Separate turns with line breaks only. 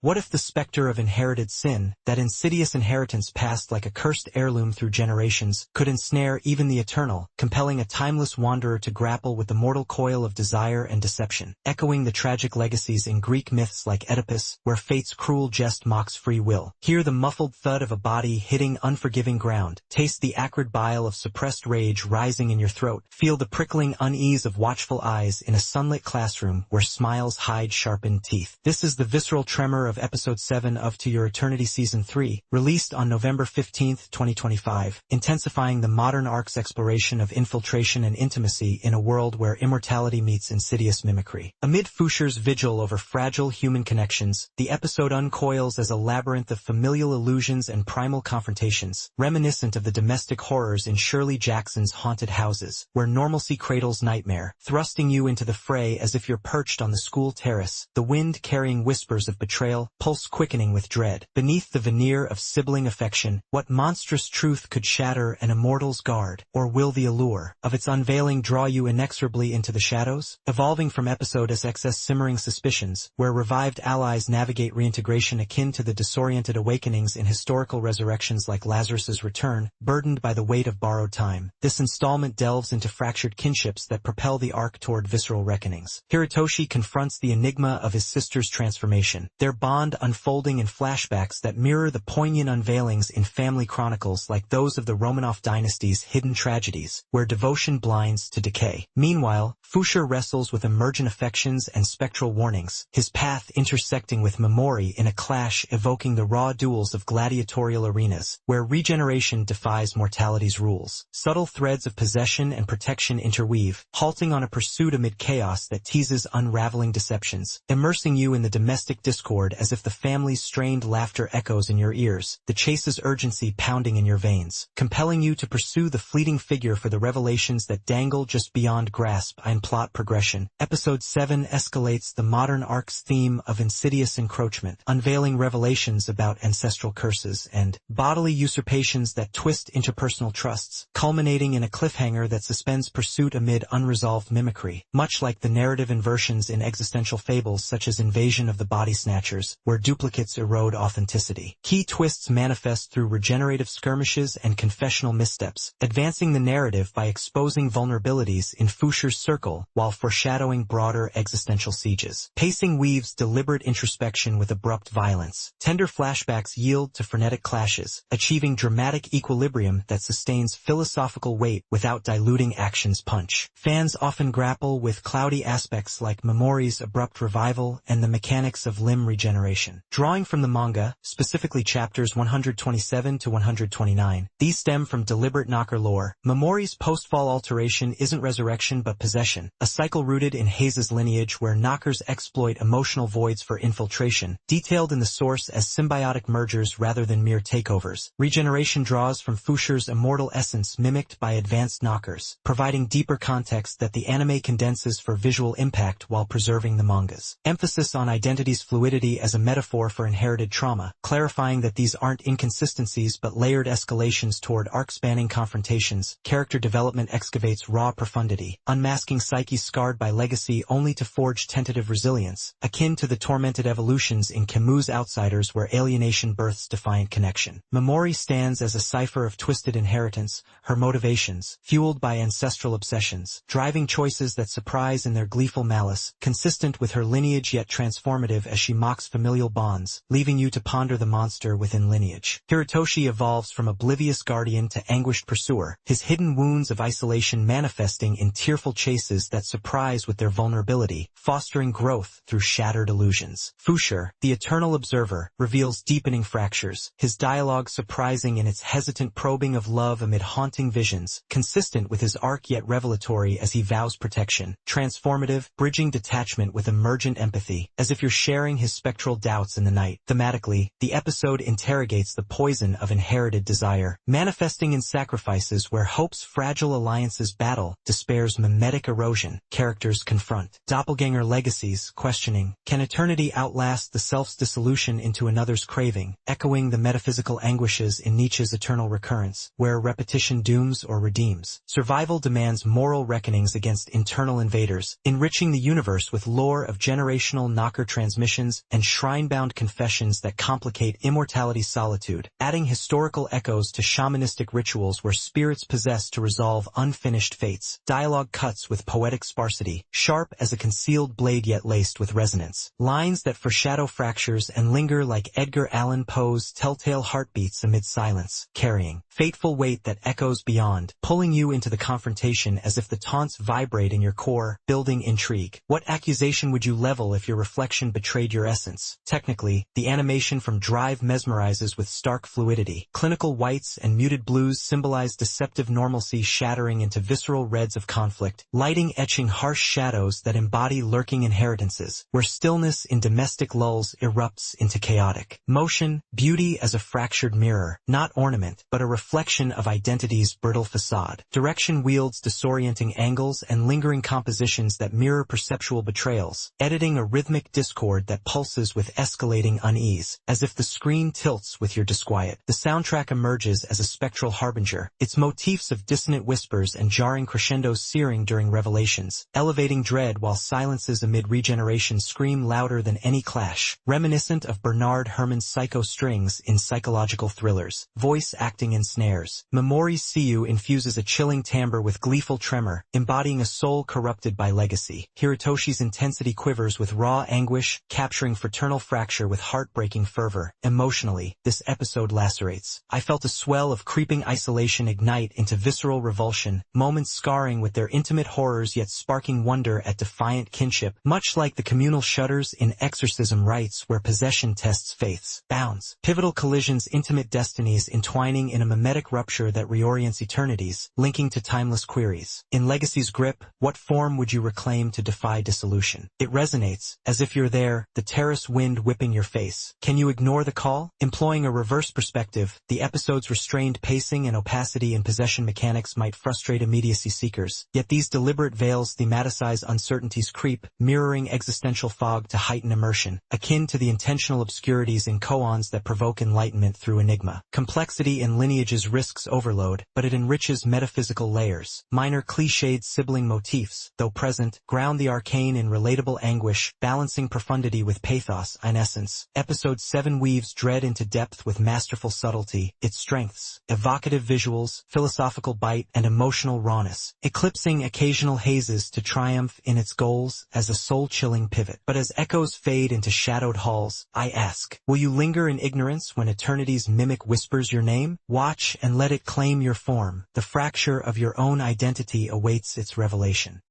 What if the specter of inherited sin, that insidious inheritance passed like a cursed heirloom through generations, could ensnare even the eternal, compelling a timeless wanderer to grapple with the mortal coil of desire and deception, echoing the tragic legacies in Greek myths like Oedipus, where fate's cruel jest mocks free will. Hear the muffled thud of a body hitting unforgiving ground. Taste the acrid bile of suppressed rage rising in your throat. Feel the prickling unease of watchful eyes in a sunlit classroom where smiles hide sharpened teeth. This is the visceral tremor of Episode 7 of To Your Eternity Season 3, released on November 15, 2025, intensifying the modern arc's exploration of infiltration and intimacy in a world where immortality meets insidious mimicry. Amid Fuscher's vigil over fragile human connections, the episode uncoils as a labyrinth of familial illusions and primal confrontations, reminiscent of the domestic horrors in Shirley Jackson's Haunted Houses, where normalcy cradles nightmare, thrusting you into the fray as if you're perched on the school terrace, the wind carrying whispers of betrayal, pulse quickening with dread. Beneath the veneer of sibling affection, what monstrous truth could shatter an immortal's guard, or will the allure of its unveiling draw you inexorably into the shadows? Evolving from episode SXS simmering suspicions, where revived allies navigate reintegration akin to the disoriented awakenings in historical resurrections like Lazarus's Return, burdened by the weight of borrowed time, this installment delves into fractured kinships that propel the arc toward visceral reckonings. Hirotoshi confronts the enigma of his sister's transformation, their bond unfolding in flashbacks that mirror the poignant unveilings in family chronicles like those of the Romanov dynasty's hidden tragedies, where devotion blinds to decay. Meanwhile, Fuscher wrestles with emergent affections and spectral warnings, his path intersecting with Memori in a clash evoking the raw duels of gladiatorial arenas, where regeneration defies mortality's rules. Subtle threads of possession and protection interweave, halting on a pursuit amid chaos that teases unraveling deceptions, immersing you in the domestic discord as if the family's strained laughter echoes in your ears, the chase's urgency pounding in your veins, compelling you to pursue the fleeting figure for the revelations that dangle just beyond grasp. In plot progression, Episode 7 escalates the modern arc's theme of insidious encroachment, unveiling revelations about ancestral curses and bodily usurpations that twist interpersonal trusts, culminating in a cliffhanger that suspends pursuit amid unresolved mimicry, much like the narrative inversions in existential fables such as Invasion of the Body Snatchers, where duplicates erode authenticity. Key twists manifest through regenerative skirmishes and confessional missteps, advancing the narrative by exposing vulnerabilities in Fuscher's circle while foreshadowing broader existential sieges. Pacing weaves deliberate introspection with abrupt violence. Tender flashbacks yield to frenetic clashes, achieving dramatic equilibrium that sustains philosophical weight without diluting action's punch. Fans often grapple with cloudy aspects like Memori's abrupt revival and the mechanics of limb regeneration. Drawing from the manga, specifically chapters 127 to 129, these stem from deliberate knocker lore. Memori's post-fall alteration isn't resurrection but possession, a cycle rooted in Hayes' lineage where knockers exploit emotional voids for infiltration, detailed in the source as symbiotic mergers rather than mere takeovers. Regeneration draws from Fuscher's immortal essence mimicked by advanced knockers, providing deeper context that the anime condenses for visual impact while preserving the manga's emphasis on identity's fluidity as a metaphor for inherited trauma, clarifying that these aren't inconsistencies but layered escalations toward arc-spanning confrontations. Character development excavates raw profundity, unmasking psyches scarred by legacy only to forge tentative resilience, akin to the tormented evolutions in Camus' Outsiders where alienation births defiant connection. Memori stands as a cipher of twisted inheritance, her motivations, fueled by ancestral obsessions, driving choices that surprise in their gleeful malice, consistent with her lineage yet transformative as she mocks familial bonds, leaving you to ponder the monster within lineage. Hirotoshi evolves from oblivious guardian to anguished pursuer, his hidden wounds of isolation manifesting in tearful chases that surprise with their vulnerability, fostering growth through shattered illusions. Fuscher, the eternal observer, reveals deepening fractures, his dialogue surprising in its hesitant probing of love amid haunting visions, consistent with his arc yet revelatory as he vows protection, transformative, bridging detachment with emergent empathy, as if you're sharing his spectral doubts in the night. Thematically, the episode interrogates the poison of inherited desire, manifesting in sacrifices where hope's fragile alliances battle, despair's mimetic erosion, characters confront doppelganger legacies, questioning, can eternity outlast the self's dissolution into another's craving, echoing the metaphysical anguishes in Nietzsche's Eternal Recurrence, where repetition dooms or redeems. Survival demands moral reckonings against internal invaders, enriching the universe with lore of generational knocker transmissions and shrine-bound confessions that complicate immortality's solitude, adding historical echoes to shamanistic rituals where spirits possess to resolve unfinished fates. Dialogue cuts with poetic sparsity, sharp as a concealed blade yet laced with resonance. Lines that foreshadow fractures and linger like Edgar Allan Poe's telltale heartbeats amid silence, carrying fateful weight that echoes beyond, pulling you into the confrontation as if the taunts vibrate in your core, building intrigue. What accusation would you level if your reflection betrayed your essence? Technically, the animation from Drive mesmerizes with stark fluidity. Clinical whites and muted blues symbolize deceptive normalcy shattering into visceral reds of conflict, lighting etching harsh shadows that embody lurking inheritances, where stillness in domestic lulls erupts into chaotic motion, beauty as a fractured mirror, not ornament, but a reflection of identity's brittle facade. Direction wields disorienting angles and lingering compositions that mirror perceptual betrayals, editing a rhythmic discord that pulses with escalating unease, as if the screen tilts with your disquiet. The soundtrack emerges as a spectral harbinger, its motifs of dissonant whispers and jarring crescendos searing during revelations, elevating dread while silences amid regeneration scream louder than any clash, reminiscent of Bernard Herrmann's psycho strings in psychological thrillers. Voice acting in snares. Memori's Siu infuses a chilling timbre with gleeful tremor, embodying a soul corrupted by legacy. Hirotoshi's intensity quivers with raw anguish, capturing fraternal fracture with heartbreaking fervor. Emotionally, this episode lacerates. I felt a swell of creeping isolation ignite into visceral revulsion, moments scarring with their intimate horrors yet sparking wonder at defiant kinship, much like the communal shudders in exorcism rites where possession tests faith's bounds. Pivotal collisions, intimate destinies entwining in a mimetic rupture that reorients eternities, linking to timeless queries. In Legacy's grip, what form would you reclaim to defy dissolution? It resonates, as if you're there, the terrace wind whipping your face. Can you ignore the call? Employing a reverse perspective, the episode's restrained pacing and opacity in possession mechanics might frustrate immediacy seekers, yet these deliberate veils thematize uncertainty's creep, mirroring existential fog to heighten immersion, akin to the intentional obscurities in koans that provoke enlightenment through enigma. Complexity in lineages risks overload, but it enriches metaphysical layers. Minor cliched sibling motifs, though present, ground the arcane in relatable anguish, balancing profundity with pathos. In essence, Episode 7 weaves dread into depth with masterful subtlety, its strengths, evocative visuals, philosophical bite, and emotional rawness, eclipsing occasional hazes to triumph in its goals as a soul-chilling pivot. But as echoes fade into shadowed halls, I ask, will you linger in ignorance when eternity's mimic whispers your name? Watch and let it claim your form. The fracture of your own identity awaits its revelation.